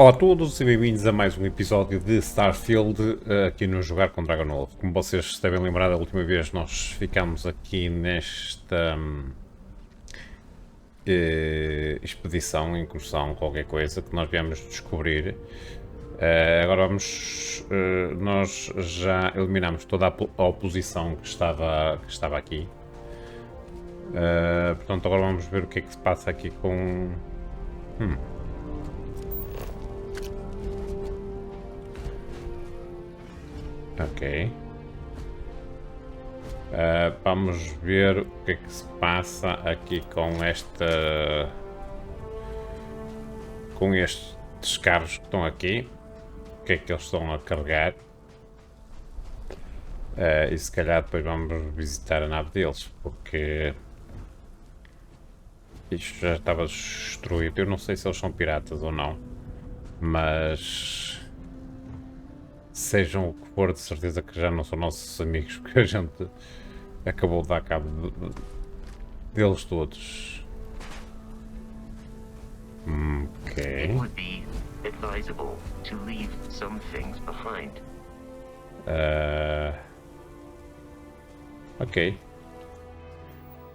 Olá a todos e bem-vindos a mais um episódio de StarField aqui no Jogar com DragonWolf. Como vocês se devem lembrar, da última vez nós ficámos aqui nesta expedição, incursão, qualquer coisa que nós viemos descobrir. Agora nós já eliminamos toda a oposição que estava aqui. Portanto, agora vamos ver o que é que se passa aqui com... Ok. Vamos ver o que é que se passa aqui com estes carros que estão aqui. O que é que eles estão a carregar. E se calhar depois vamos visitar a nave deles, porque isto já estava destruído. Eu não sei se eles são piratas ou não, mas sejam o que for, de certeza que já não são nossos amigos, porque a gente acabou de dar cabo deles todos. Ok. It would be advisable to leave some things behind. Ok.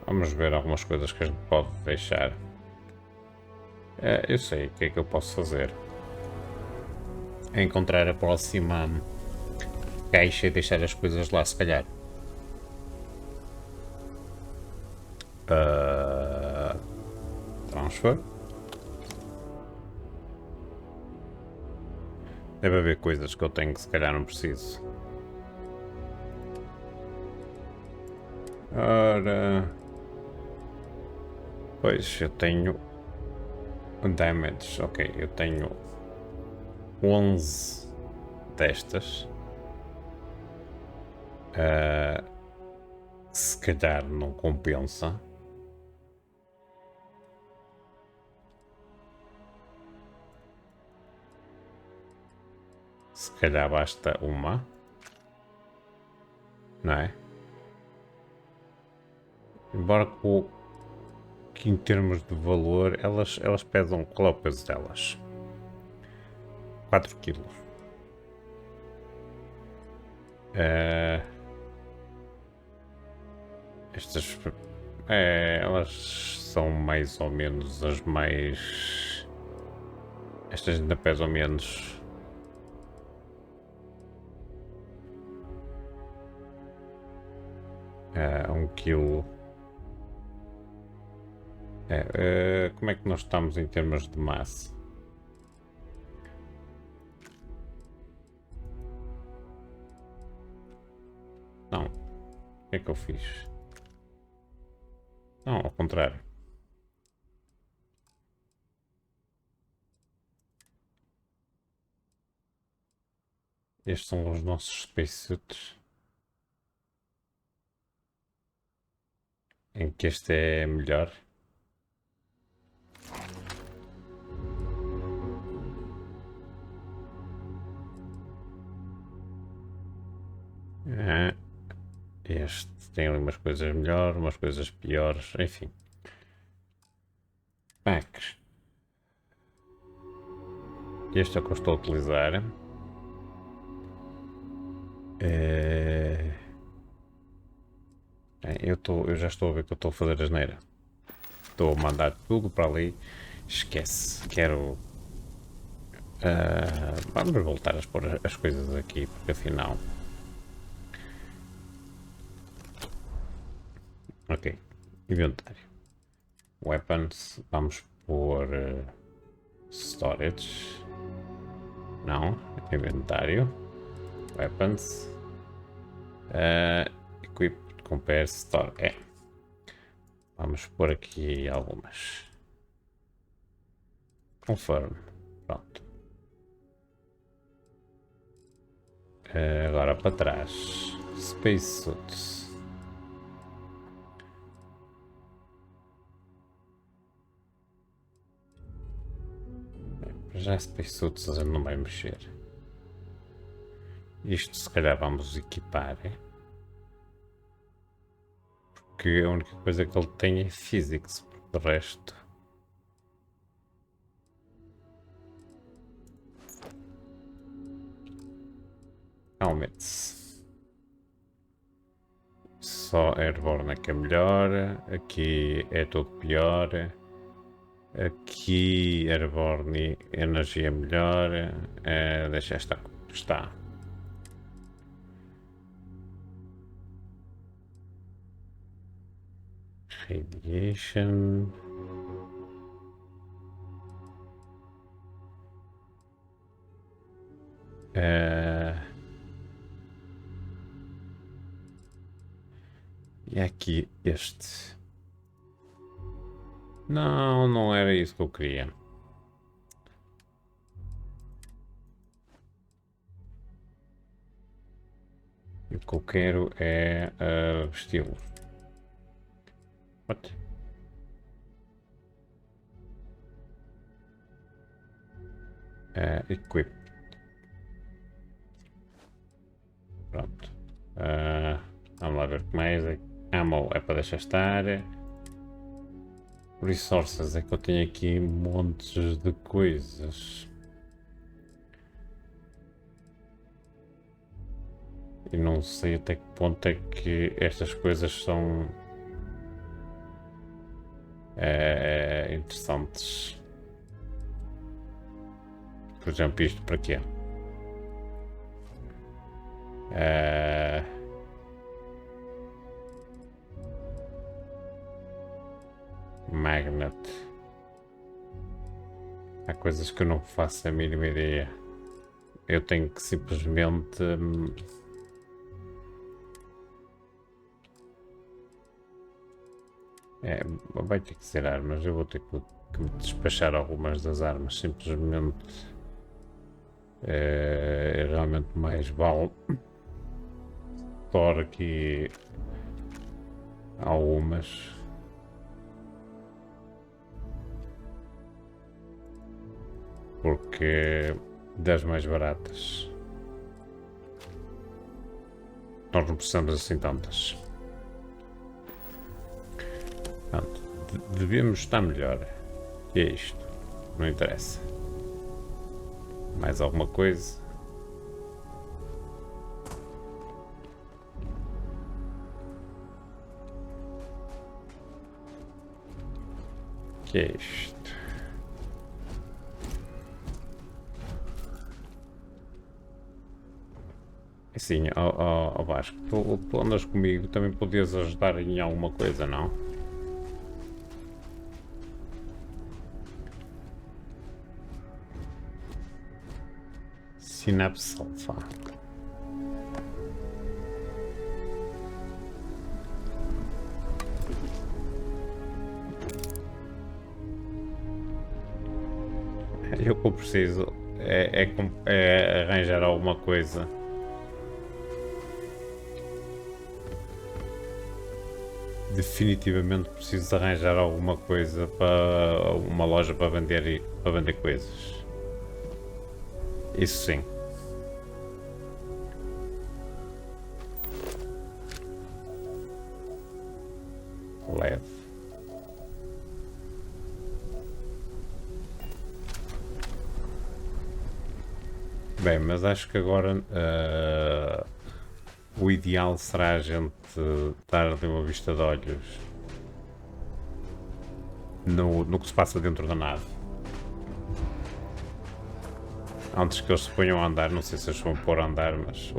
Vamos ver algumas coisas que a gente pode deixar. Eu sei o que é que eu posso fazer. É encontrar a próxima caixa e deixar as coisas lá, se calhar. Transfer. Deve haver coisas que eu tenho que se calhar não preciso. Ora... Pois, eu tenho... Damage, ok, eu tenho 11 destas. Se calhar não compensa. Se calhar basta uma. Não é? Embora que em termos de valor elas pesam, qual é o peso delas? 4 kg. Estas elas são mais ou menos as mais... Estas ainda pesam menos. Um quilo. Como é que nós estamos em termos de massa? Não. O que é que eu fiz? Não, ao contrário. Estes são os nossos spacesuits. Em que este é melhor. Este tem ali umas coisas melhores, umas coisas piores, enfim. Packs. Este é o que eu estou a utilizar. Eu já estou a ver que eu estou a fazer asneira. Estou a mandar tudo para ali. Esquece. Quero... vamos voltar a pôr as coisas aqui, porque afinal... Ok. Inventário. Weapons. Vamos pôr... storage. Não. Inventário. Weapons. Equip. Compare. Store. Vamos pôr aqui algumas. Confirm. Pronto. Agora para trás. Space Suits. Já Space Suits a gente não vai mexer. Isto se calhar vamos equipar. Porque a única coisa que ele tem é Physics. De resto... Calmete-se. Só Airborne é que é melhor. Aqui é tudo pior. Aqui Airborne energia melhor. Deixa esta como está. Radiation. E aqui este. Não, não era isso que eu queria. O que eu quero é vesti-lo. What? Equip. Pronto. Vamos lá ver o que mais. Ammo é para deixar estar. Resources é que eu tenho aqui montes de coisas. E não sei até que ponto é que estas coisas são interessantes. Por exemplo, isto para quê? Magnet. Há coisas que eu não faço a mínima ideia. Eu tenho que simplesmente vai ter que ser armas. Eu vou ter que me despachar algumas das armas. Simplesmente realmente mais vale por aqui algumas. Porque das mais baratas nós não precisamos assim tantas. Portanto, devemos estar melhor. E é isto. Não interessa. Mais alguma coisa? Que é isto? Sim, ó Vasco, tu andas comigo, também podias ajudar em alguma coisa, não? Sinapse alfa. O que eu preciso é arranjar alguma coisa. Definitivamente preciso arranjar alguma coisa para uma loja para vender coisas. Isso sim. LED. Bem, mas acho que agora o ideal será a gente dar-lhe uma vista de olhos no que se passa dentro da nave. Antes que eles se ponham a andar, não sei se eles vão pôr a andar, mas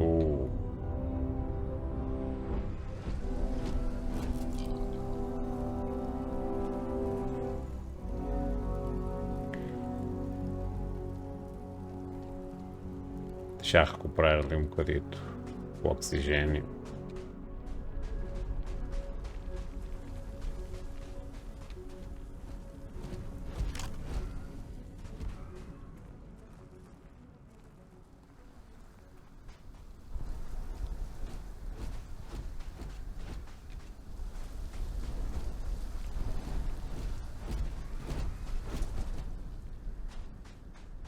deixar recuperar ali um bocadito o oxigênio.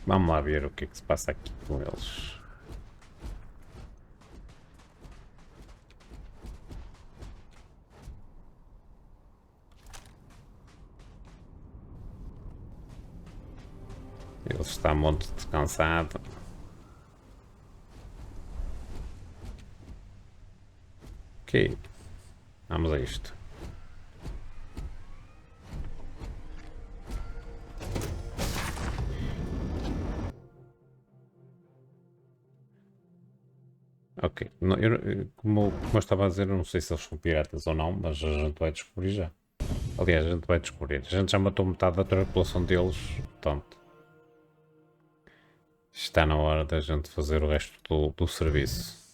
Vamos lá ver o que é que se passa aqui com eles. Ele está muito descansado. Ok. Vamos a isto. Ok. Como eu estava a dizer, eu não sei se eles são piratas ou não, mas a gente vai descobrir já. Aliás, a gente vai descobrir. A gente já matou metade da tripulação deles, portanto. Está na hora da gente fazer o resto do serviço.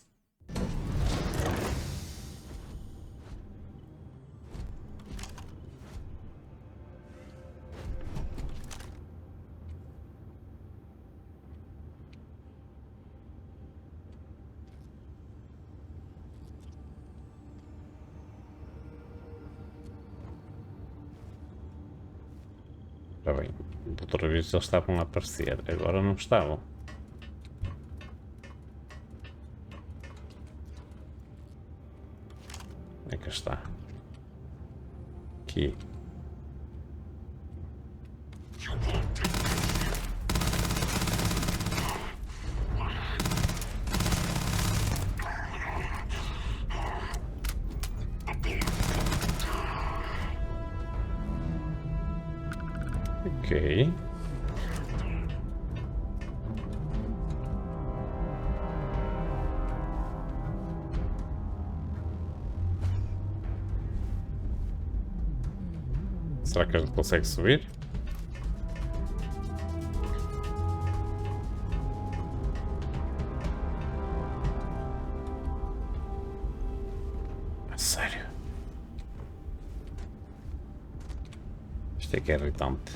Está bem. Da outra vez eles estavam a aparecer, agora não estavam. Onde é que está? Aqui. Ok. Será que a gente consegue subir? A sério? Isto é que é irritante.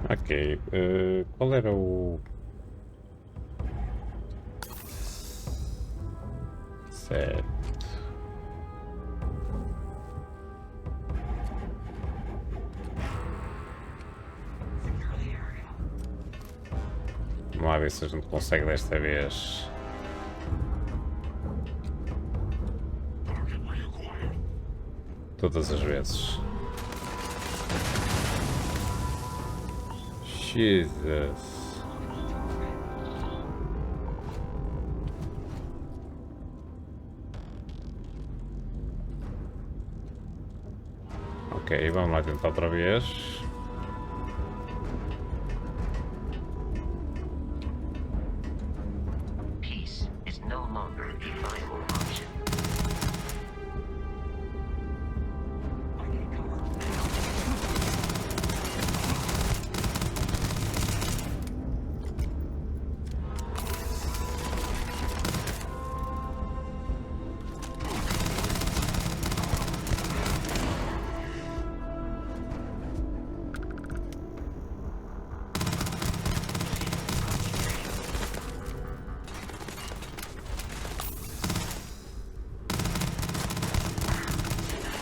Ok, qual era o... Certo. Vamos lá ver se a gente consegue desta vez. Todas as vezes. Jesus. Ok, vamos lá tentar outra vez. Peace is no longer a viable option.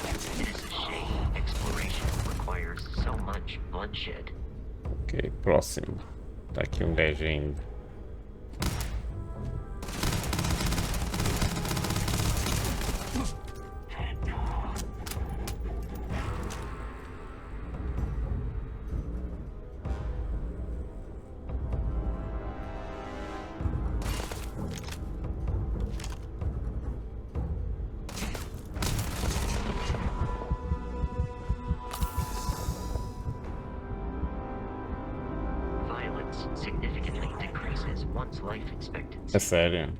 It is a shame exploration requires so much bloodshed. Ok, próximo. Está aqui um gajo ainda. Violence significantly decreases one's life expectancy. É sério.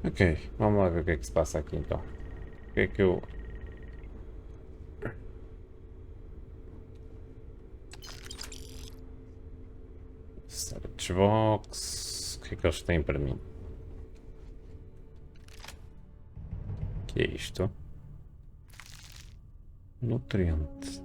Ok, vamos lá ver o que é que se passa aqui então. O que é que eu... Search box... O que é que eles têm para mim? O que é isto? Nutriente.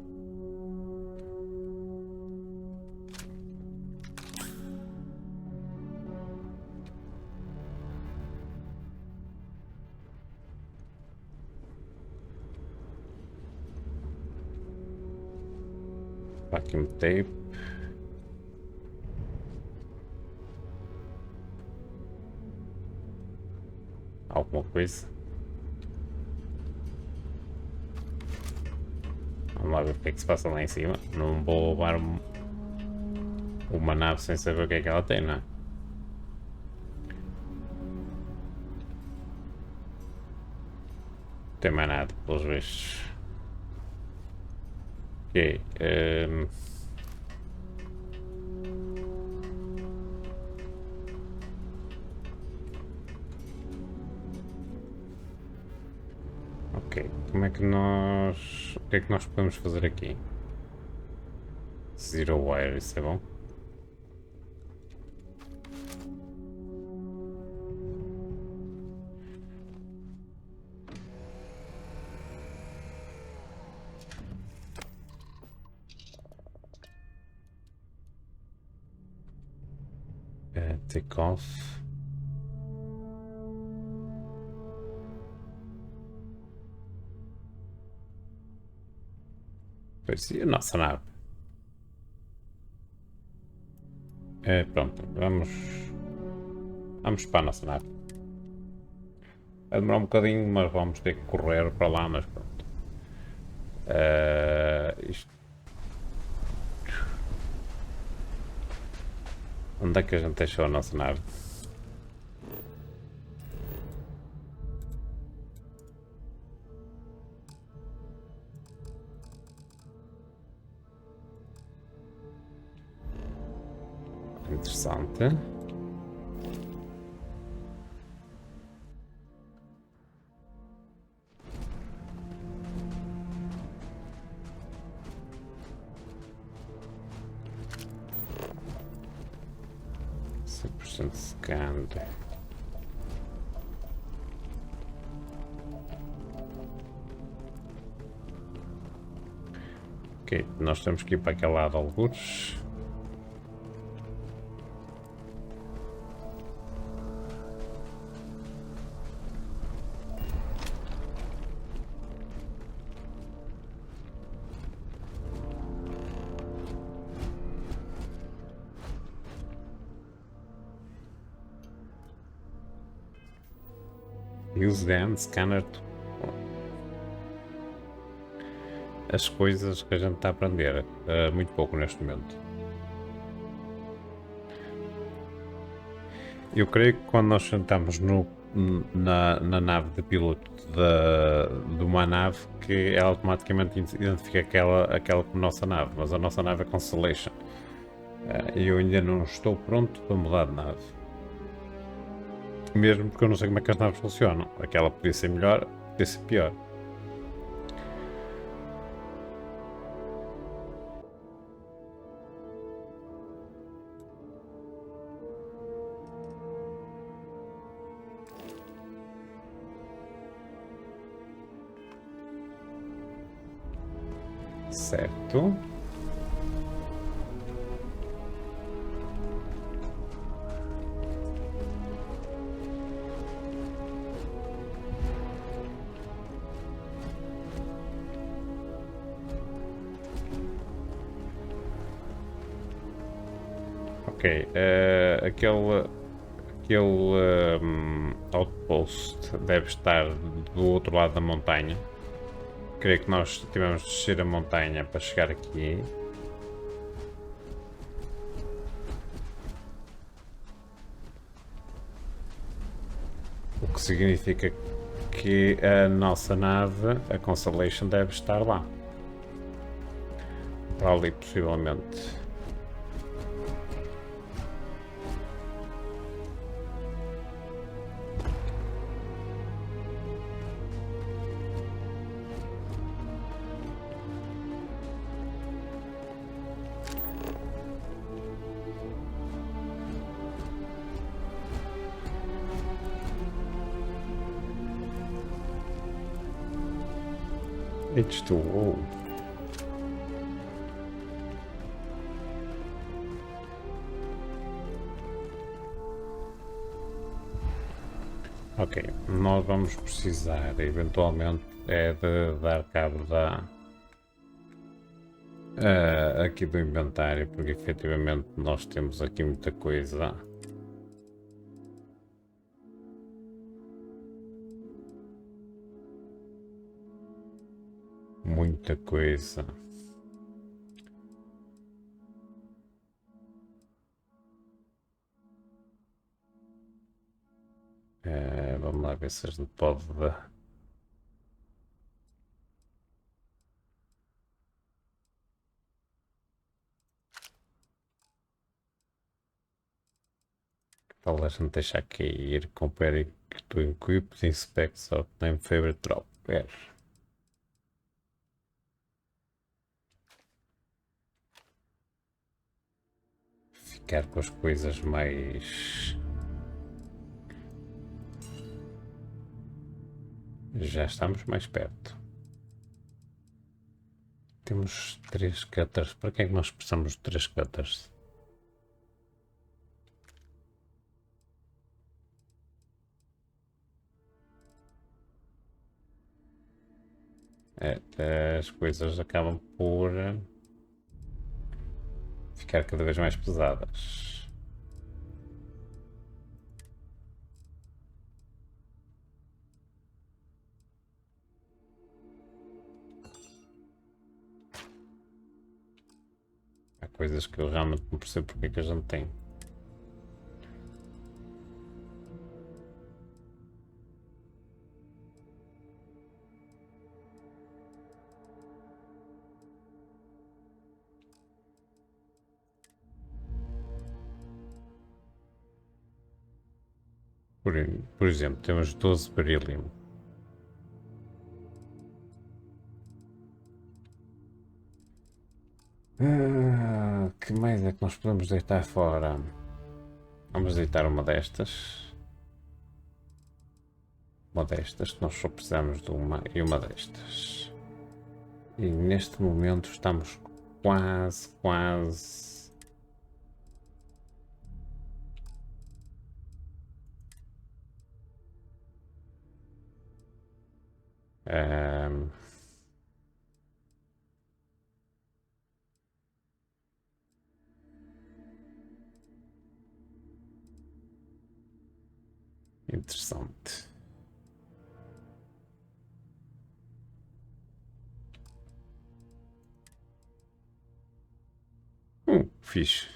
Vacuum tape. Alguma coisa. Vamos lá ver o que é que se passa lá em cima. Não vou levar uma nave sem saber o que é que ela tem, não é? Não tem mais nada, pelos vistos. Ok. Ok, como é que nós... O que é que nós podemos fazer aqui? Zero wire, isso é bom. Take off. Pois, e a nossa nave? Pronto, vamos para a nossa nave. Vai demorar um bocadinho, mas vamos ter que correr para lá, mas pronto. Isto... Onde é que a gente deixou a nossa nave? Interessante. Scanned. Ok, nós temos que ir para aquele lado alguns. Use the hand scanner to... As coisas que a gente está a aprender, muito pouco neste momento. Eu creio que quando nós sentamos na nave de piloto de uma nave, que ela automaticamente identifica aquela como nossa nave, mas a nossa nave é Constelation. E eu ainda não estou pronto para mudar de nave. Mesmo porque eu não sei como é que as naves funcionam. Aquela podia ser melhor, podia ser pior. Certo. Ok, aquele outpost deve estar do outro lado da montanha. Creio que nós tivemos de descer a montanha para chegar aqui. O que significa que a nossa nave, a Constelation, deve estar lá. Para ali, possivelmente. H2O. Ok, nós vamos precisar eventualmente é de dar cabo aqui do inventário, porque efetivamente nós temos aqui muita coisa. Muita coisa. Vamos lá ver se a gente pode dar. Tal a gente deixar cair. Compare to equip the specs of name favorite drop. Ficar com as coisas mais. Já estamos mais perto. Temos 3 cutters. Para que é que nós precisamos de 3 cutters? As coisas acabam por ficar cada vez mais pesadas. Há coisas que eu realmente não percebo porque é que a gente tem. Por exemplo, temos 12 beryllium. Que mais é que nós podemos deitar fora? Vamos deitar uma destas. Uma destas, que nós só precisamos de uma e uma destas. E neste momento estamos quase. Ahm, interessante. Fixe.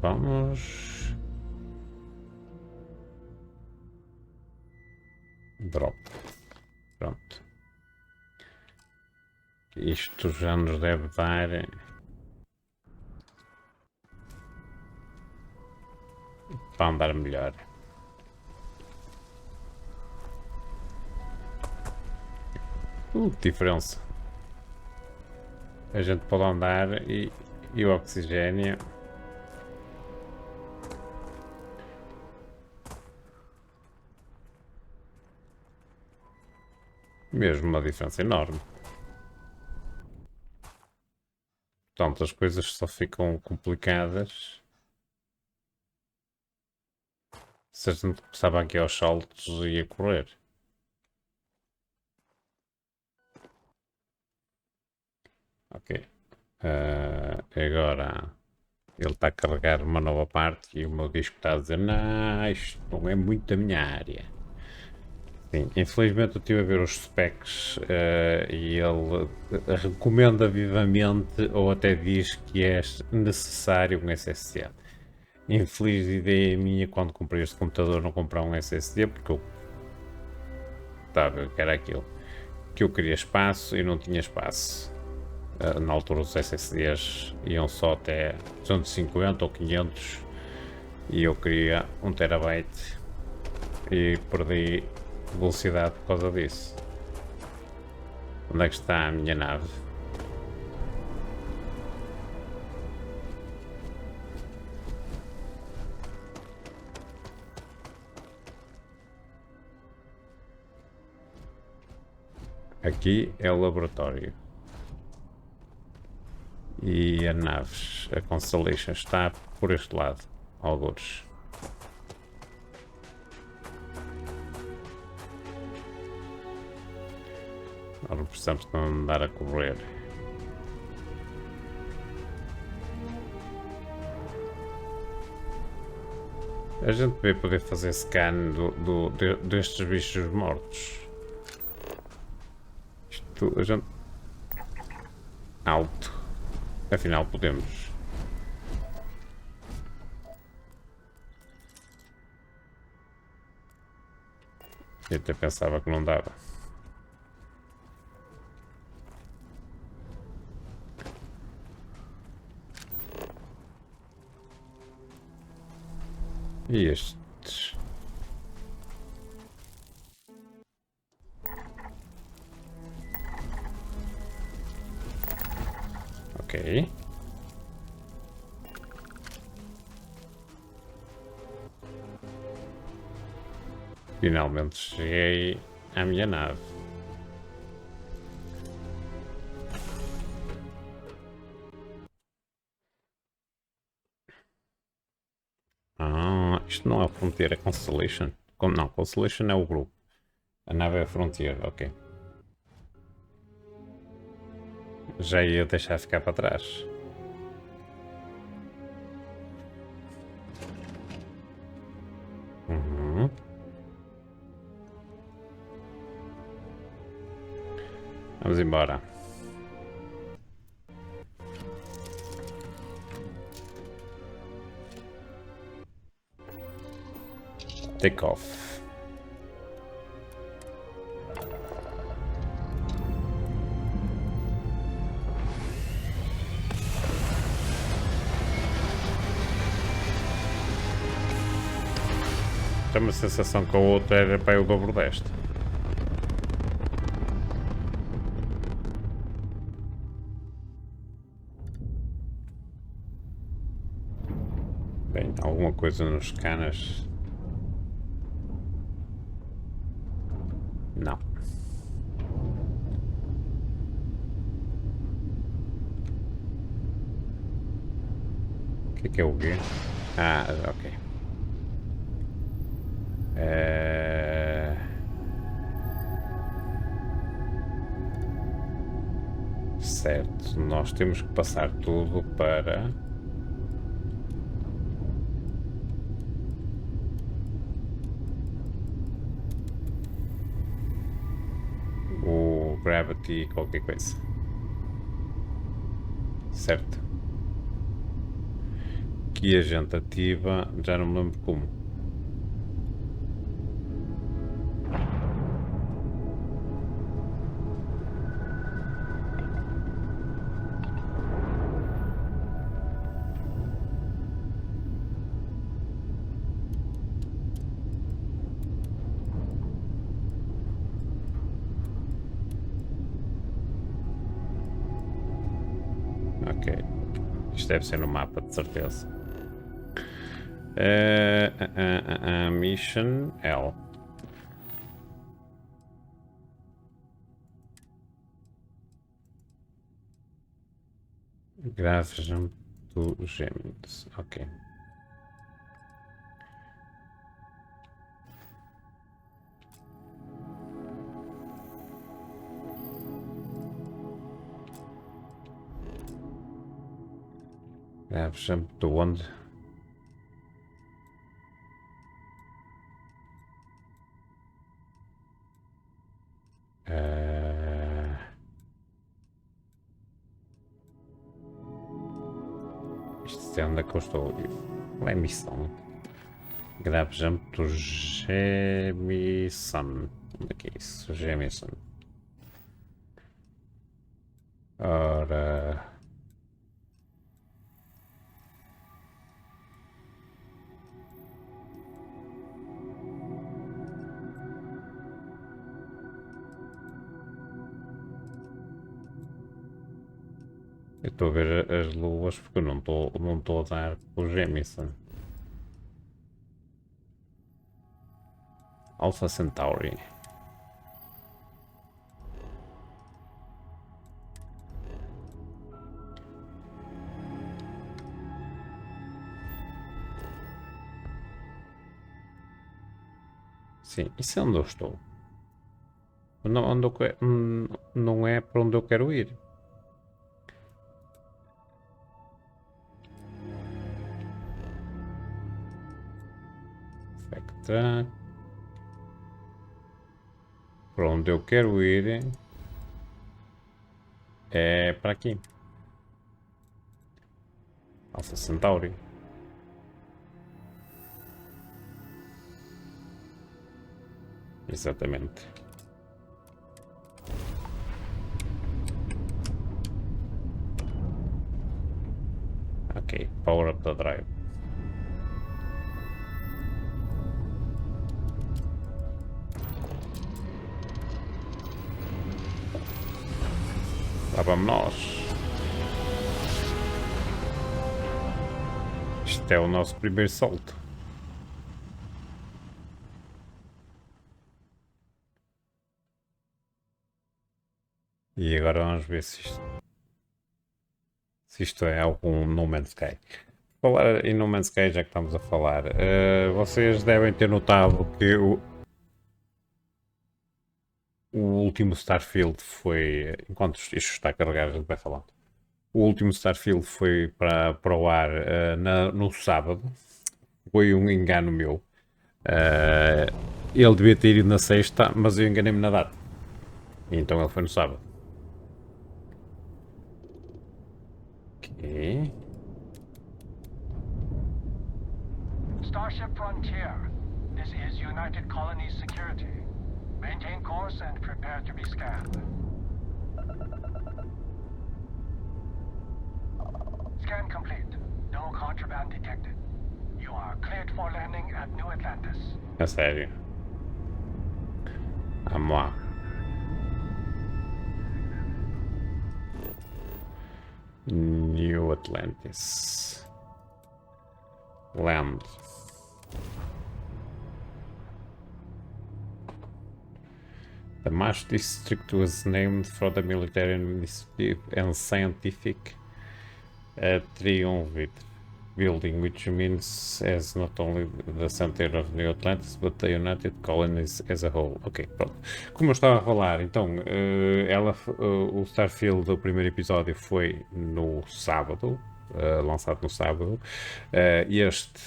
Vamos. Drop. Pronto. Isto já nos deve dar. Para andar melhor. Diferença. A gente pode andar e o oxigênio. Mesmo uma diferença enorme. Portanto, as coisas só ficam complicadas se a gente começava aqui aos saltos e a correr. Ok. Agora ele está a carregar uma nova parte e o meu disco está a dizer: não, isto não é muito a minha área. Sim, infelizmente eu estive a ver os specs e ele recomenda vivamente ou até diz que é necessário um SSD. Infeliz ideia minha quando comprei este computador não comprar um SSD porque eu estava que era aquilo que eu queria espaço e não tinha espaço. Na altura os SSDs iam só até 250 ou 500 e eu queria 1 terabyte e perdi velocidade por causa disso. Onde é que está a minha nave? Aqui é o laboratório. E a naves, a Constelation está por este lado, alguns. Nós não precisamos de andar a correr. A gente devia poder fazer scan destes bichos mortos. Isto, a gente... Alto. Afinal, podemos. Eu até pensava que não dava. E estes? Ok. Finalmente cheguei à minha nave. Ah, isto não é a fronteira, é Constellation. Não, Constellation é o grupo. A nave é a fronteira, ok. Já ia deixar ficar para trás. Uhum. Vamos embora. Take off. Tenho uma sensação que a outra era para o dobro desta. Bem, alguma coisa nos canas? Não. O que é o quê? Ah, ok. Certo, nós temos que passar tudo para o Gravity qualquer coisa. Certo. Que a gente ativa, já não me lembro como. Ok. Isto deve ser no mapa, de certeza. Mission L. Graves do Gêmeos. Ok. Graves do onde? Isto é onde é que eu estou? Qual é a missão? Grave Jump do Gemison. Onde é que é isso? Gemison. Ora. Eu estou a ver as luas porque eu não estou a dar o Gemison. Alpha Centauri. Sim, isso é onde eu estou. Onde eu não é para onde eu quero ir. Spectra. Para onde eu quero ir é para aqui. Alpha Centauri. Exatamente. Ok, power up the drive. Lá vamos nós. Isto é o nosso primeiro salto. E agora vamos ver se isto é algum No Man's Sky. Falar em No Man's Sky, já que estamos a falar, vocês devem ter notado que o último StarField foi. Enquanto isto está a carregar, a gente vai falando. O último StarField foi para o ar no sábado. Foi um engano meu. Ele devia ter ido na sexta, mas eu enganei-me na data. Então ele foi no sábado. Ok. Starship Frontier. This is United Colonies Security. Maintain course and prepare to be scanned. Scan complete. No contraband detected. You are cleared for landing at New Atlantis. É sério. Vamos lá. New Atlantis. Land. The Marsh district was named for the military administrative and scientific triumvirate building, which means as not only the center of New Atlantis, but the United Colonies as a whole. Ok, pronto. Como eu estava a falar, então, o Starfield, o primeiro episódio foi no sábado, lançado no sábado. Este,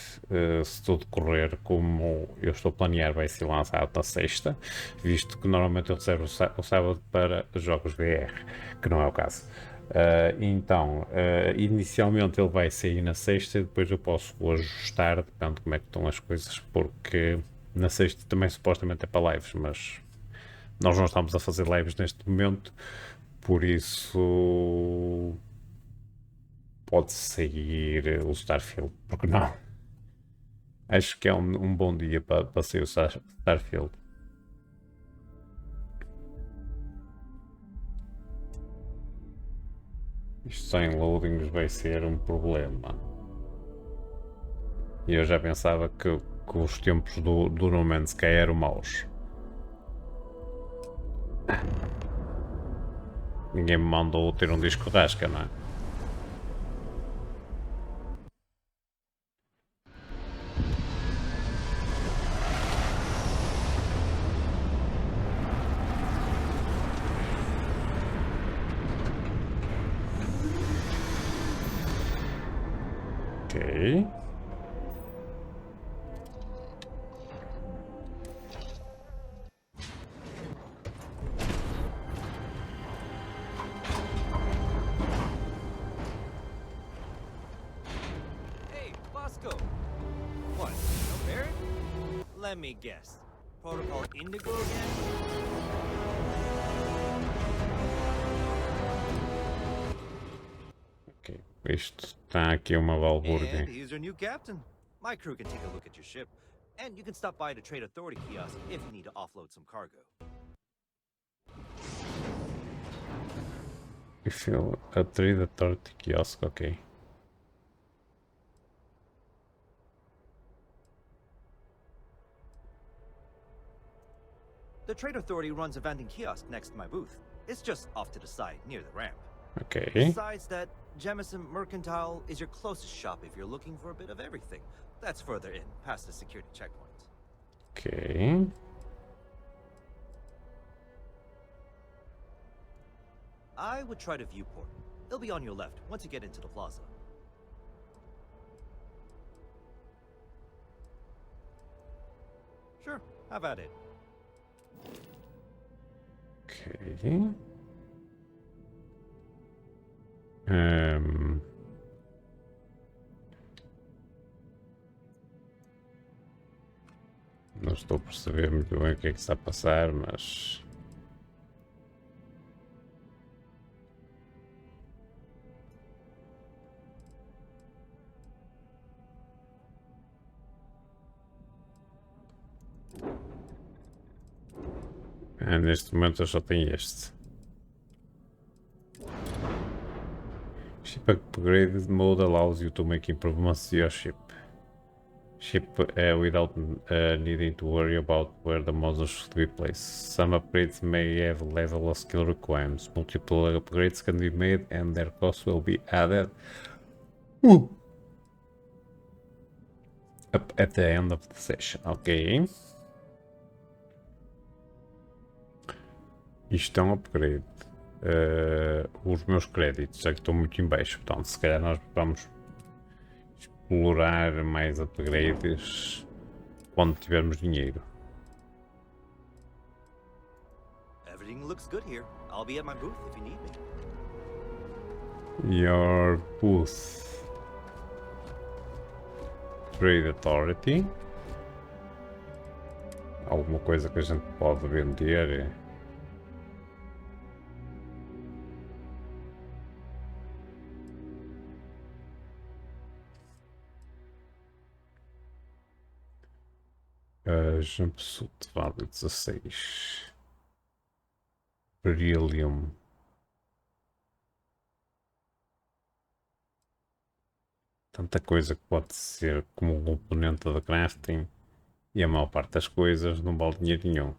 se tudo correr como eu estou a planear, vai ser lançado na sexta, visto que normalmente eu reservo o sábado para jogos VR, que não é o caso. Inicialmente ele vai sair na sexta e depois eu posso ajustar, depende de como é que estão as coisas, porque na sexta também supostamente é para lives, mas nós não estamos a fazer lives neste momento, por isso pode sair o Starfield, porque não? Acho que é um bom dia para sair o Starfield. Isto sem loadings vai ser um problema. E eu já pensava que os tempos do No Man's Sky eram maus. Ninguém me mandou ter um disco rasca, não é? Ok. Hey, Bosco! What, no Barrett? Let me guess. Protocol Indigo again? Ok. Isto está aqui uma balbúrdia. And here's your new captain. My crew can take a look at your ship. And you can stop by the Trade Authority kiosk if you need to offload some cargo. We feel a Trade Authority kiosk, ok. The Trade Authority runs a vending kiosk next to my booth. It's just off to the side, near the ramp. Ok. Besides that, Jemison Mercantile is your closest shop if you're looking for a bit of everything. That's further in, past the security checkpoint. Ok. I would try to viewport. It'll be on your left once you get into the plaza. Sure, have at it. Ok. Não estou a perceber muito bem o que é que está a passar, mas... neste momento eu só tenho este. Ship upgrade mode allows you to make improvements to your ship. Without needing to worry about where the models should be placed. Some upgrades may have level or skill requirements. Multiple upgrades can be made and their costs will be added up at the end of the session. Ok. Isto é um upgrade. Os meus créditos já que estão muito em baixo, portanto se calhar nós vamos explorar mais upgrades quando tivermos dinheiro. Everything looks good here. I'll be at my booth if you need me. Your booth. Trade Authority. Alguma coisa que a gente pode vender. Jumpsuit vale 16. Beryllium. Tanta coisa que pode ser como um componente de crafting e a maior parte das coisas não vale dinheiro nenhum.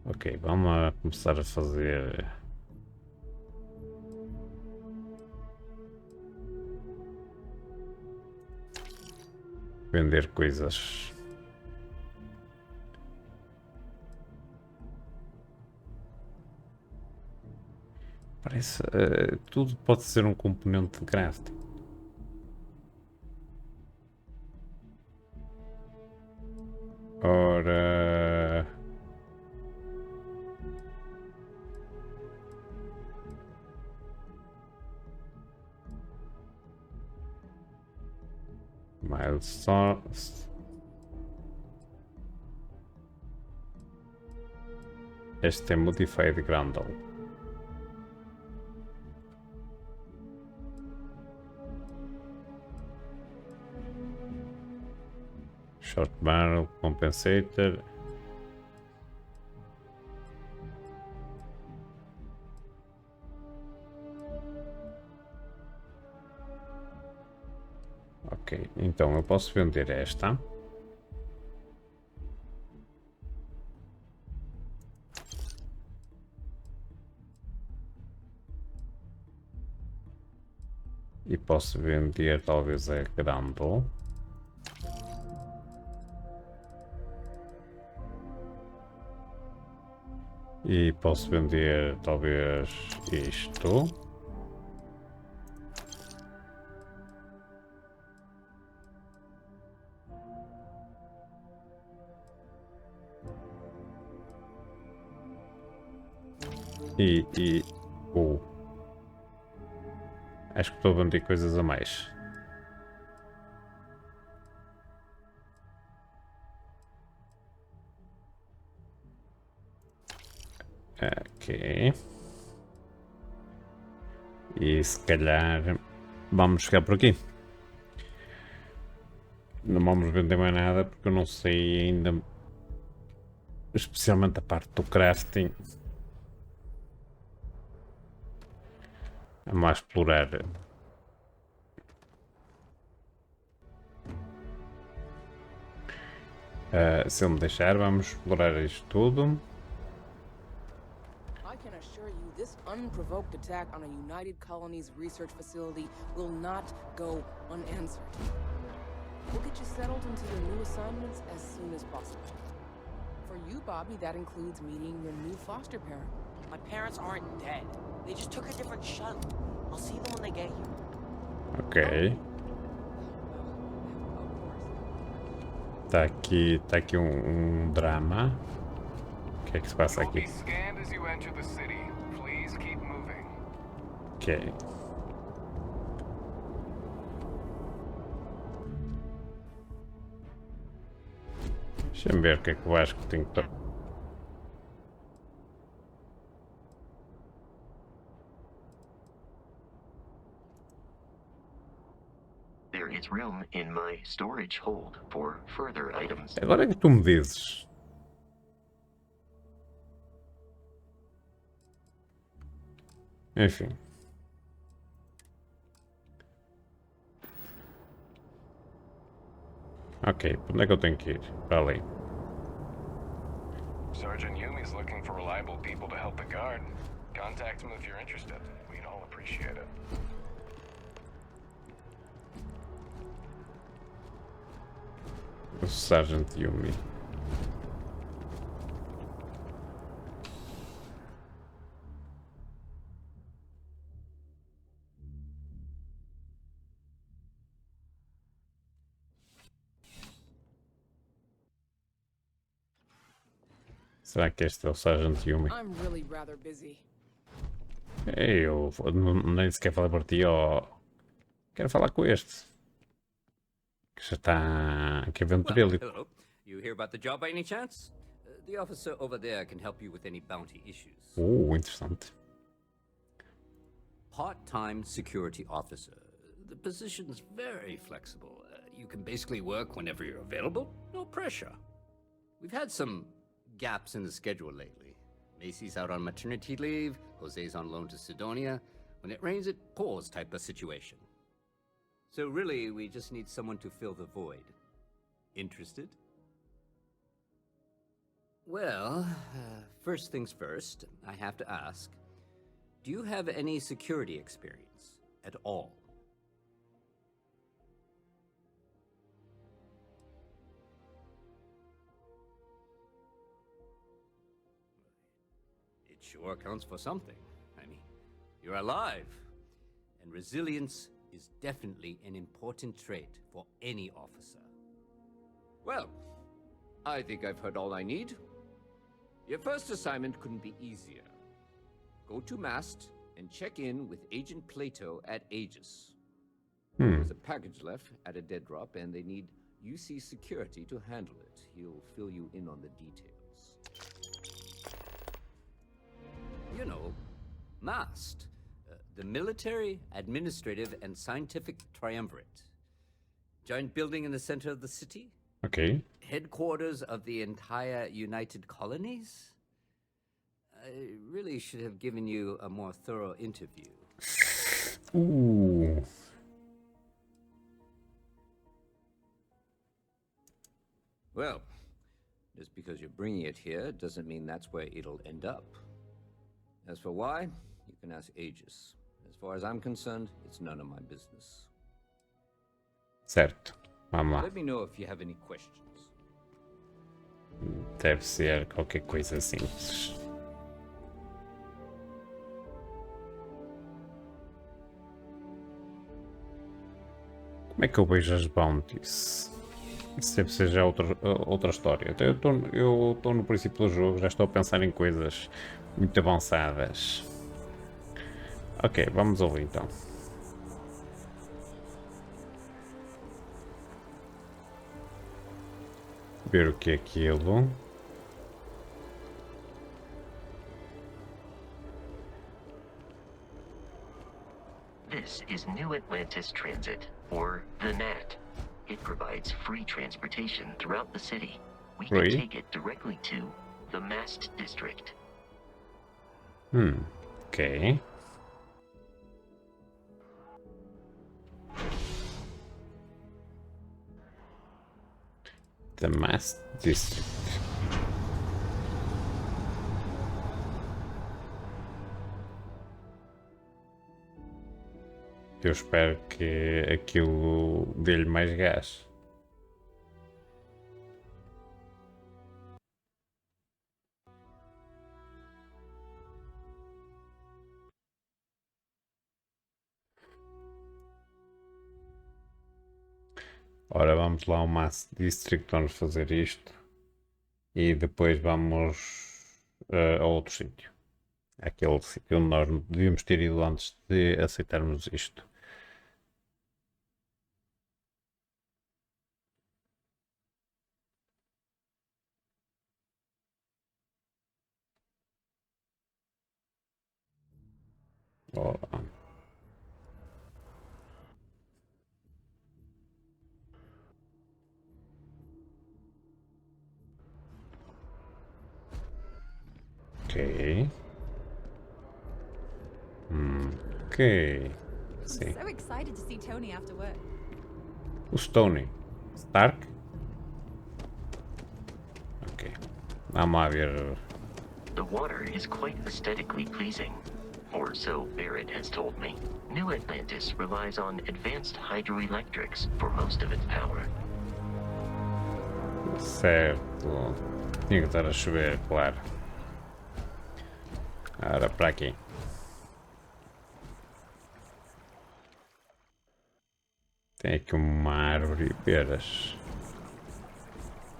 Ok, vamos a começar a fazer vender coisas. Parece tudo pode ser um componente de crafting. Ora, milestones. Este é Modified Grandal. Short Barrel Compensator. Ok, então eu posso vender esta. E posso vender talvez a Grandel. E posso vender talvez isto. E acho que estou a vender coisas a mais. Ok. E se calhar vamos chegar por aqui. Não vamos vender mais nada porque eu não sei ainda, especialmente a parte do crafting. Vamos lá explorar. Se ele me deixar, vamos explorar isto tudo. I can assure you this unprovoked attack on a United Colonies research facility will not go unanswered. We'll get you settled into your new assignments as soon as possible. For you, Bobby, that includes meeting your new foster parent. My parents aren't dead. They just took a different shuttle. I'll see them when they get here. Ok. Tá aqui um drama. O que é que se passa Will be aqui? scanned as you enter the city. Please keep moving. Ok. Deixa-me ver o que é que eu acho que tenho que... There is room in my storage hold for further items. Agora é que tu me dizes. Enfim. Ok, para onde é que eu tenho que ir? Para ali. Sergeant Yumi's looking for reliable people to help the guard. Contact him if you're interested. We'd all appreciate it. O Sargent Yumi. Será que este é o Sargent Yumi? I'm really rather busy. Eu nem sequer falei por ti, ó. Quero falar com este. Que já está... Que aventureiro. Hello. You hear about the job by any chance? The officer over there can help you with any bounty issues. Interessante. Part-time security officer. The position's very flexible. You can basically work whenever you're available. No pressure. We've had some gaps in the schedule lately. Macy's out on maternity leave. Jose's on loan to Sidonia. When it rains, it pours type of situation. So really, we just need someone to fill the void. Interested? Well, first things first, I have to ask, do you have any security experience at all? It sure counts for something. I mean, you're alive, and resilience is definitely an important trait for any officer. Well, I think I've heard all I need. Your first assignment couldn't be easier. Go to Mast and check in with Agent Plato at Aegis. There's a package left at a dead drop, and they need UC security to handle it. He'll fill you in on the details. You know, Mast. The military, administrative, and scientific triumvirate. Giant building in the center of the city. Ok. Headquarters of the entire United Colonies? I really should have given you a more thorough interview. Well, just because you're bringing it here doesn't mean that's where it'll end up. As for why, you can ask Aegis. As far as I'm concerned, it's none of my business. Certo. Vamos lá. Let me know if you have any questions. Deve ser qualquer coisa simples. Como é que eu vejo as bounties? Isso deve ser já outra história. Eu estou no princípio do jogo, já estou a pensar em coisas muito avançadas. Ok, vamos ouvir então. Ver o que é aquilo. This is New Atlantis Transit, or the NAT. It provides free transportation throughout the city. We can Free? take it directly to the Mast District. Ok. The Mass District. Eu espero que aquilo dê-lhe mais gás. Ora, vamos lá ao Mass District, vamos fazer isto. E depois vamos a outro sítio. Aquele sítio onde nós devíamos ter ido antes de aceitarmos isto. Ora. Ok. Ok. Sim. So excited to see Tony after work. O Tony. Stark? Ok. Vamos lá ver. The water is quite aesthetically pleasing, or so Barrett has told me. New Atlantis relies on advanced hydroelectrics for most of its power. Certo. Tinha que estar a chover, claro. Ora, para aqui. Tem aqui uma árvore e peras.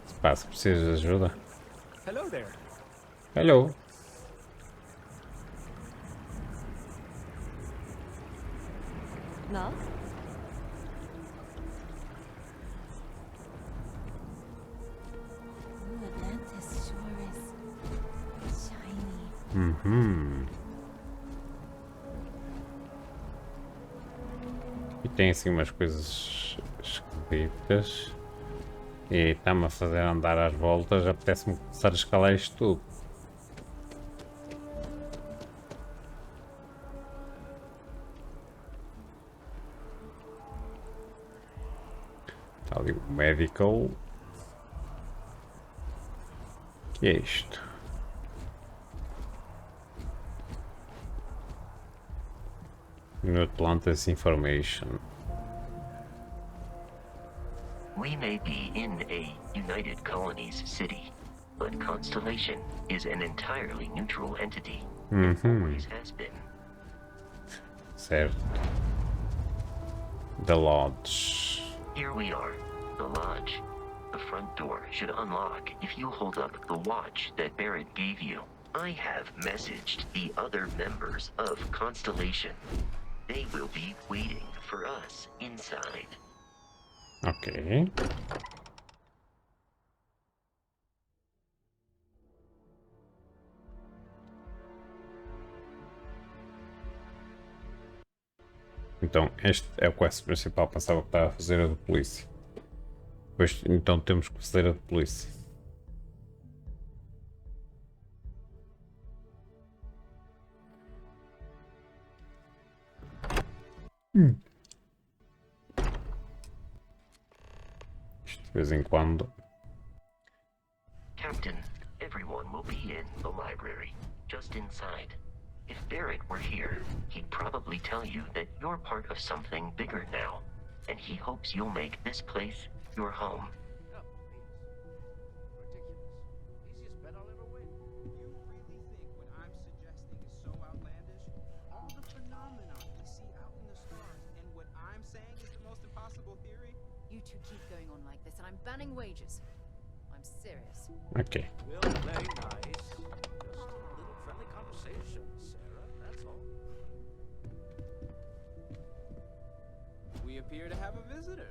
Se passa, precisas de ajuda? Hello there. Hello. Love? Ooh, Atlantis sure is shiny. E tem assim umas coisas esquisitas. E está-me a fazer andar às voltas. Apetece-me começar a escalar isto tudo. Está ali o medical. O que é isto? No Atlantis Information. We may be in a United Colonies city, but Constellation is an entirely neutral entity. It always has been. Certo. The Lodge. Here we are, the lodge. The front door should unlock if you hold up the watch that Barrett gave you. I have messaged the other members of Constellation. They will be waiting for us inside. Ok. Então, este é o quest principal. Pensava que estava a fazer a de polícia. Depois, então temos que fazer a de polícia. Isto de vez em quando. Captain, everyone will be in the library, just inside. If Barrett were here, he'd probably tell you that you're part of something bigger now, and he hopes you'll make this place your home. You really think what I'm suggesting is so outlandish? All the phenomena we see out in the stars, and what I'm saying is the most impossible theory? You two keep going on like this, and I'm banning wages. I'm serious. Ok. We'll play nice. Just a little friendly conversation, Sarah, that's all. We appear to have a visitor.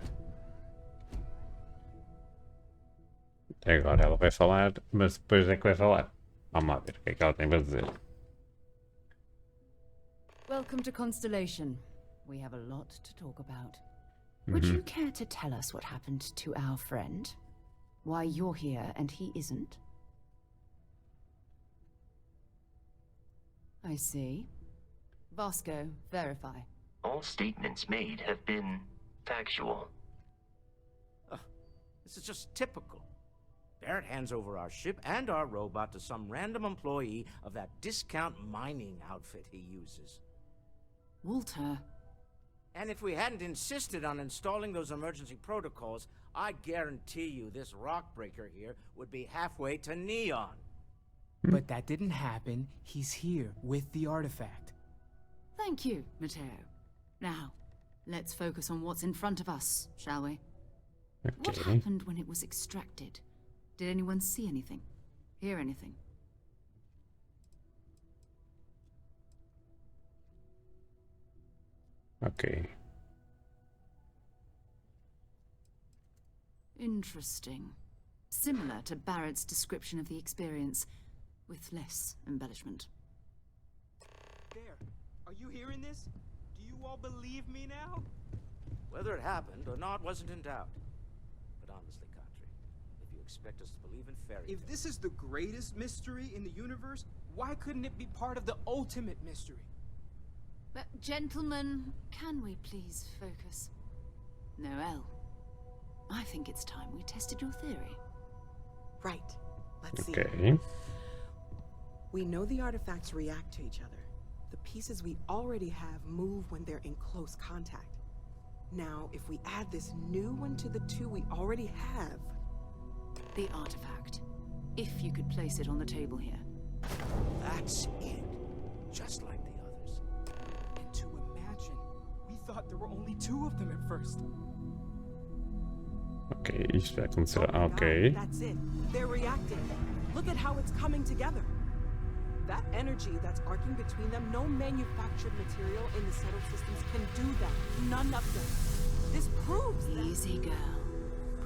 Até agora ela vai falar, mas depois é que vai falar. Vamos lá ver o que é que ela tem para dizer. Welcome to Constellation. We have a lot to talk about. Would you care to tell us what happened to our friend? Why you're here and he isn't? I see. Vasco, verify. All statements made have been factual. This is just typical. Barrett hands over our ship and our robot to some random employee of that discount mining outfit he uses. Walter. And if we hadn't insisted on installing those emergency protocols, I guarantee you this rock breaker here would be halfway to Neon. But that didn't happen. He's here with the artifact. Thank you, Matteo. Now, let's focus on what's in front of us, shall we? Okay. What happened when it was extracted? Did anyone see anything? Hear anything? Okay. Interesting. Similar to Barrett's description of the experience, with less embellishment. There. Are you hearing this? Do you all believe me now? Whether it happened or not wasn't in doubt. But honestly, Country, if you expect us to believe in fairy tales... If this is the greatest mystery in the universe, why couldn't it be part of the ultimate mystery? But, gentlemen, can we please focus? Noel, I think it's time we tested your theory. Right. Let's see. Okay. We know the artifacts react to each other. The pieces we already have move when they're in close contact. Now, if we add this new one to the two we already have... The artifact. If you could place it on the table here. That's it. Just like the others. And to imagine, we thought there were only 2 of them at first. Ok, isto é considerar. Oh my Ok. God, that's it. They're reacting. Look at how it's coming together. That energy that's arcing between them, no manufactured material in the settled systems can do that. None of them. This proves that. Easy, girl.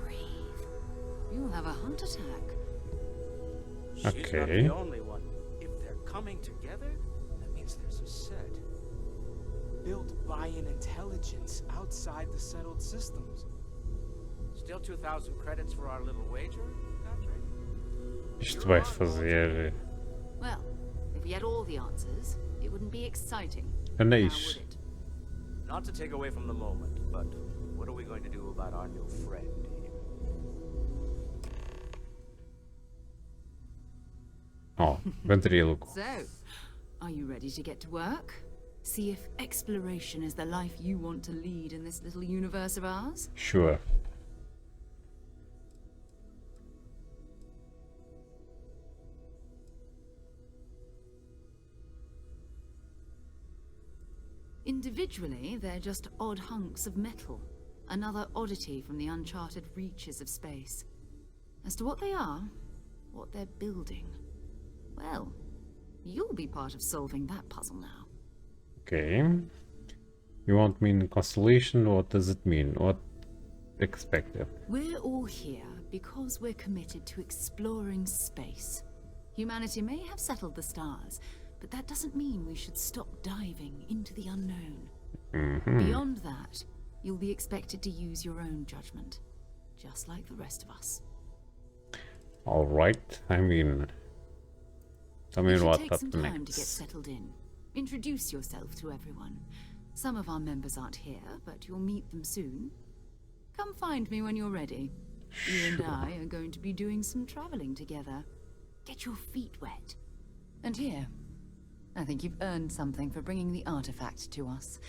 Breathe. You'll have a heart attack. She's not Okay. the only one. If they're coming together, that means there's a set. Built by an intelligence outside the settled systems. Still 2,000 credits for our little wager, Country? Isto vai fazer. Well, if we had all the answers, it wouldn't be exciting. Anéis. Now, would it? Not to take away from the moment, but what are we going to do about our new friend here? Oh, ventríloco. So, are you ready to get to work? See if exploration is the life you want to lead in this little universe of ours? Sure. Individually, they're just odd hunks of metal. Another oddity from the uncharted reaches of space. As to what they are, what they're building, well, you'll be part of solving that puzzle now. Okay. You want me in Constellation? What does it mean? What expected? We're all here because we're committed to exploring space. Humanity may have settled the stars, but that doesn't mean we should stop diving into the unknown. Beyond that, you'll be expected to use your own judgment, just like the rest of us. Alright, I mean what Take up some time to get next? settled in. Introduce yourself to everyone. Some of our members aren't here, but you'll meet them soon. Come find me when you're ready. You and I are going to be doing some traveling together. Get your feet wet. And here, I think you've earned something for bringing the artifact to us.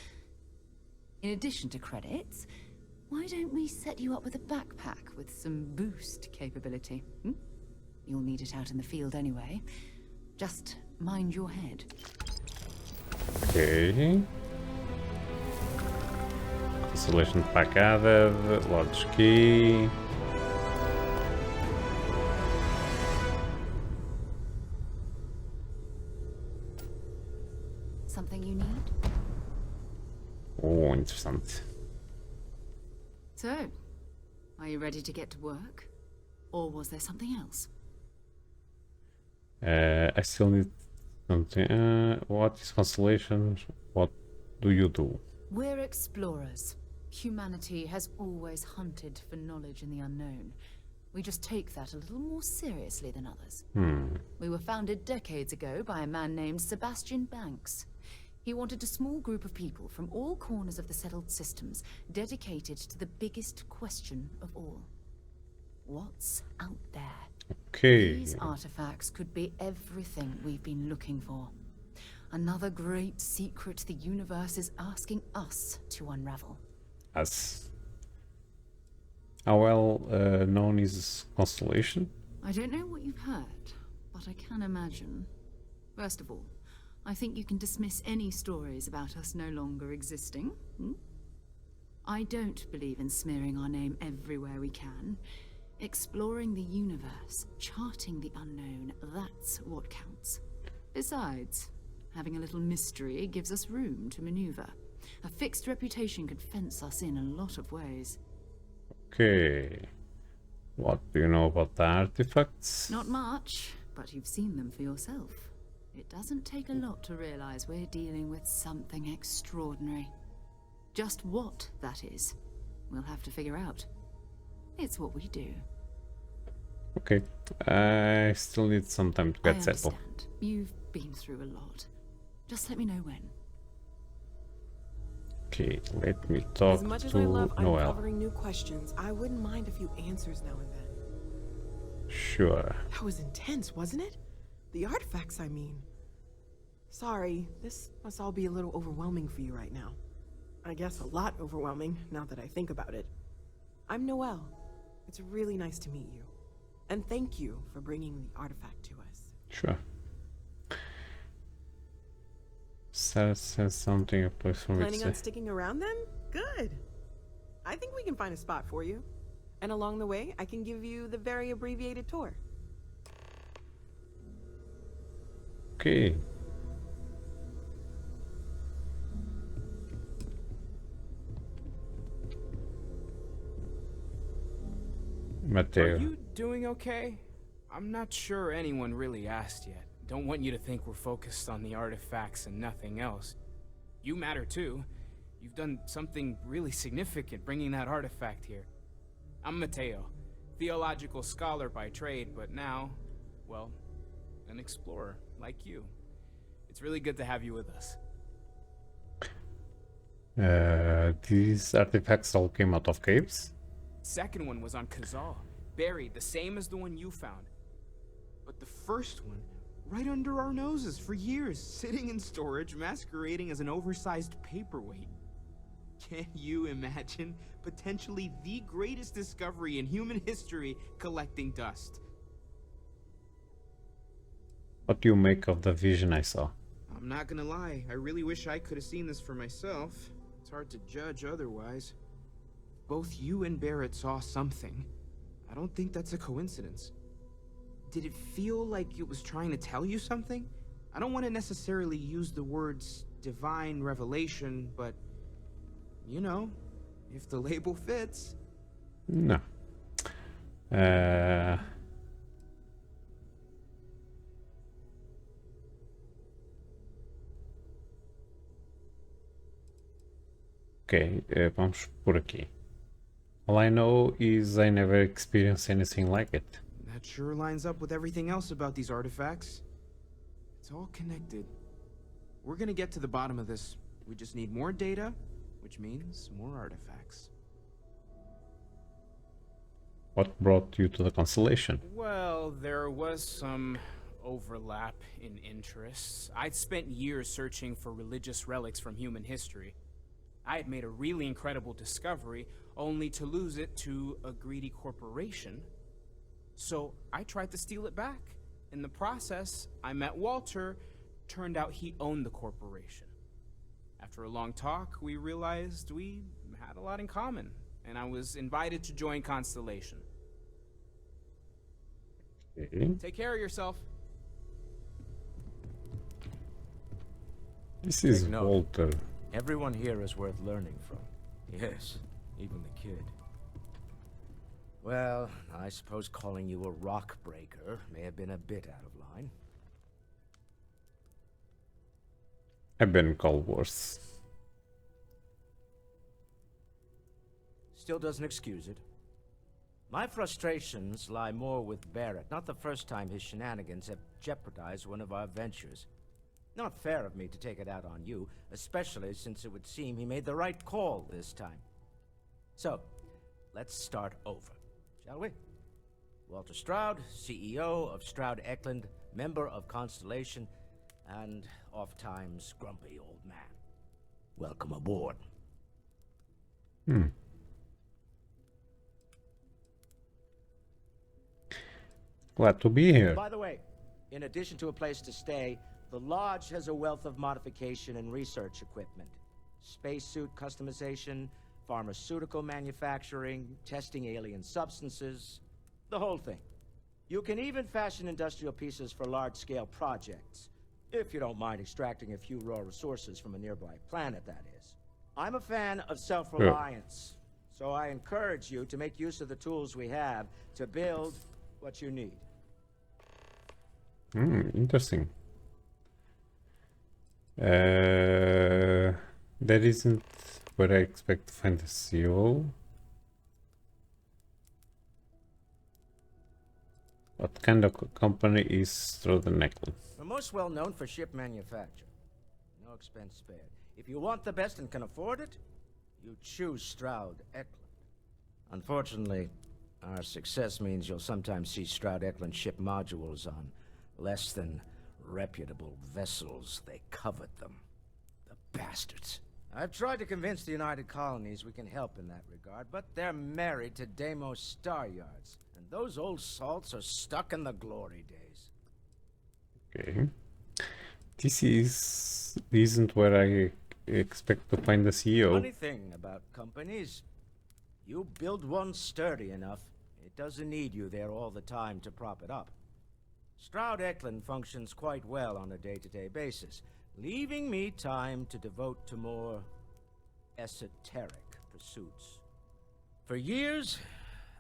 In addition to credits, why don't we set you up with a backpack with some boost capability? You'll need it out in the field anyway. Just mind your head. Ok. Constellation empacada, Lodge Key. Something you need? Oh, interessante. So, are you ready to get to work? Or was there something else? I still need something. What is Constellation? What do you do? We're explorers. Humanity has always hunted for knowledge in the unknown. We just take that a little more seriously than others. We were founded decades ago by a man named Sebastian Banks. He wanted a small group of people from all corners of the settled systems dedicated to the biggest question of all. What's out there? Okay. These artifacts could be everything we've been looking for. Another great secret the universe is asking us to unravel. As how well known is Constelation? I don't know what you've heard, but I can imagine. First of all, I think you can dismiss any stories about us no longer existing. I don't believe in smearing our name everywhere we can. Exploring the universe, charting the unknown, that's what counts. Besides, having a little mystery gives us room to maneuver. A fixed reputation could fence us in a lot of ways. Okay. What do you know about the artifacts? Not much, but you've seen them for yourself. It doesn't take a lot to realize we're dealing with something extraordinary. Just what that is, we'll have to figure out. It's what we do. Okay. I still need some time to get settled. Understand. You've been through a lot. Just let me know when. Okay, let me talk As much as to I love Noel. uncovering new questions, I wouldn't mind a few answers now and then. Sure. That was intense, wasn't it? The artifacts, I mean. Sorry, this must all be a little overwhelming for you right now. I guess a lot overwhelming, now that I think about it. I'm Noel. It's really nice to meet you. And thank you for bringing the artifact to us. Sure. Says something a place for me to Planning say. on sticking around then? Good. I think we can find a spot for you. And along the way, I can give you the very abbreviated tour. Okay. Matteo. Are you doing okay? I'm not sure anyone really asked yet. Don't want you to think we're focused on the artifacts and nothing else. You matter too. You've done something really significant bringing that artifact here. I'm Matteo, theological scholar by trade, but now, well, an explorer like you. It's really good to have you with us. These artifacts all came out of caves? Second one was on Kazal, buried, the same as the one you found. But the first one, right under our noses for years, sitting in storage, masquerading as an oversized paperweight. Can you imagine potentially the greatest discovery in human history collecting dust? What do you make of the vision I saw? I'm not gonna lie, I really wish I could have seen this for myself. It's hard to judge otherwise. Both you and Barrett saw something. I don't think that's a coincidence. Did it feel like it was trying to tell you something? I don't want to necessarily use the words divine revelation, but you know, if the label fits. No. Ok, vamos por aqui. All I know is I never experienced anything like it. That sure lines up with everything else about these artifacts. It's all connected. We're gonna get to the bottom of this. We just need more data, which means more artifacts. What brought you to the Constellation? Well, there was some overlap in interests. I'd spent years searching for religious relics from human history. I had made a really incredible discovery, only to lose it to a greedy corporation. So I tried to steal it back. In the process, I met Walter. Turned out he owned the corporation. After a long talk, we realized we had a lot in common, and I was invited to join Constelation. Okay. Take care of yourself. This is Take note. Walter. Everyone here is worth learning from. Yes, even the kid. Well, I suppose calling you a rock breaker may have been a bit out of line. I've been called worse. Still doesn't excuse it. My frustrations lie more with Barrett. Not the first time his shenanigans have jeopardized one of our ventures. Not fair of me to take it out on you, especially since it would seem he made the right call this time. So, let's start over, shall we? Walter Stroud, CEO of Stroud Eklund, member of Constelation, and oft-times grumpy old man. Welcome aboard. Glad to be here. By the way, in addition to a place to stay, the Lodge has a wealth of modification and research equipment. Spacesuit customization, pharmaceutical manufacturing, testing alien substances, the whole thing. You can even fashion industrial pieces for large-scale projects, if you don't mind extracting a few raw resources from a nearby planet, that is. I'm a fan of self-reliance, so I encourage you to make use of the tools we have to build what you need. Interesting. That isn't where I expect to find the CEO. What kind of company is Stroud Eklund? We're most well known for ship manufacture. No expense spared. If you want the best and can afford it, you choose Stroud Eklund. Unfortunately, our success means you'll sometimes see Stroud Eklund ship modules on less than reputable vessels. They covet them. The bastards. I've tried to convince the United Colonies we can help in that regard, but they're married to Deimos Star Yards, and those old salts are stuck in the glory days. Okay. This isn't where I expect to find the CEO. Funny thing about companies, you build one sturdy enough, it doesn't need you there all the time to prop it up. Stroud Eklund functions quite well on a day-to-day basis, leaving me time to devote to more esoteric pursuits. For years,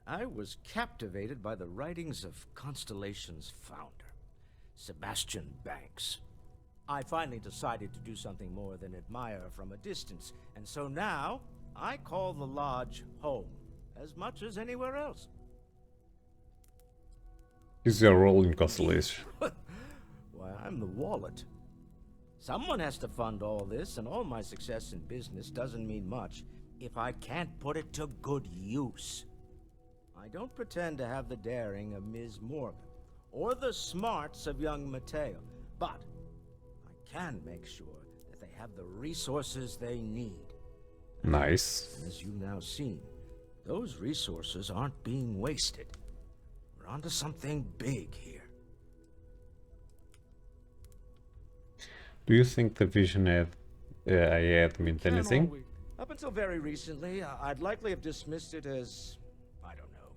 I was captivated by the writings of Constellation's founder, Sebastian Banks. I finally decided to do something more than admire from a distance, and so now I call the Lodge home, as much as anywhere else. Is your role in Constelation? Why, I'm the wallet. Someone has to fund all this, and all my success in business doesn't mean much if I can't put it to good use. I don't pretend to have the daring of Ms. Morgan, or the smarts of young Mateo, but I can make sure that they have the resources they need. Nice. As you've now seen, those resources aren't being wasted. We're onto something big here. Do you think the vision I had meant anything? Up until very recently, I'd likely have dismissed it as, I don't know,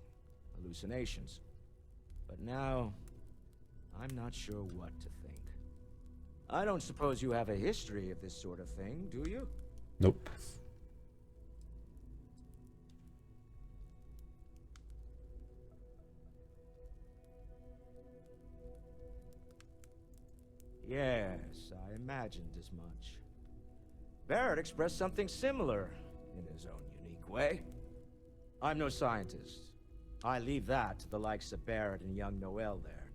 hallucinations. But now, I'm not sure what to think. I don't suppose you have a history of this sort of thing, do you? Nope. Yes, I imagined as much. Barrett expressed something similar, in his own unique way. I'm no scientist. I leave that to the likes of Barrett and young Noel there.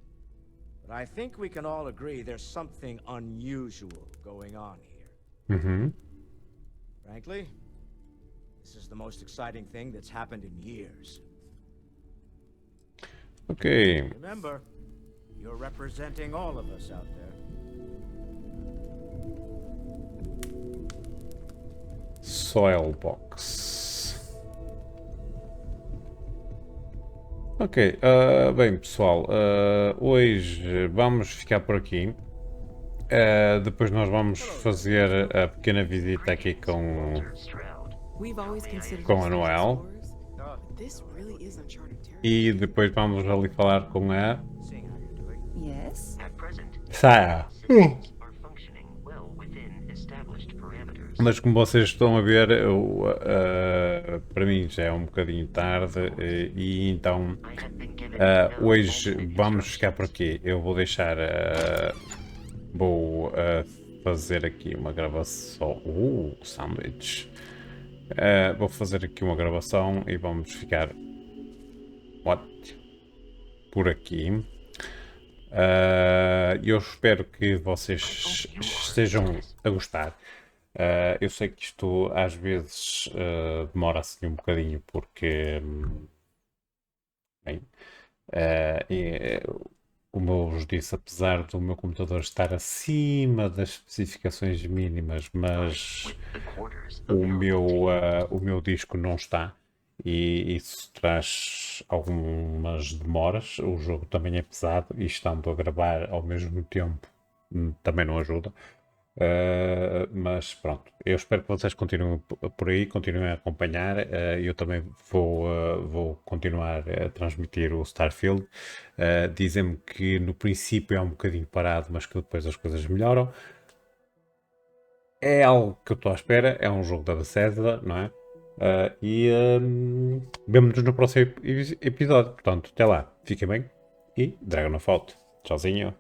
But I think we can all agree there's something unusual going on here. Mm-hmm. Frankly, this is the most exciting thing that's happened in years. Okay. Remember, you're representing all of us out there. Soil box. Ok, bem pessoal, hoje vamos ficar por aqui. Depois nós vamos fazer a pequena visita aqui com a Noel. E depois vamos ali falar com a Sarah. Mas como vocês estão a ver, para mim já é um bocadinho tarde e então hoje vamos ficar por aqui. Eu vou deixar, vou fazer aqui uma gravação. Sandwich. Vou fazer aqui uma gravação e vamos ficar por aqui. Eu espero que vocês estejam a gostar. Eu sei que isto às vezes demora assim um bocadinho porque bem, Como eu vos disse, apesar do meu computador estar acima das especificações mínimas, mas o meu disco não está. E isso traz algumas demoras. O jogo também é pesado e estando a gravar ao mesmo tempo também não ajuda. Mas pronto, eu espero que vocês continuem por aí, continuem a acompanhar. Eu também vou continuar a transmitir o StarField. Dizem-me que no princípio é um bocadinho parado, mas que depois as coisas melhoram. É algo que eu estou à espera, é um jogo da Bethesda, não é? Vemo-nos no próximo episódio. Portanto, até lá, fiquem bem e DragonWolf out. Tchauzinho.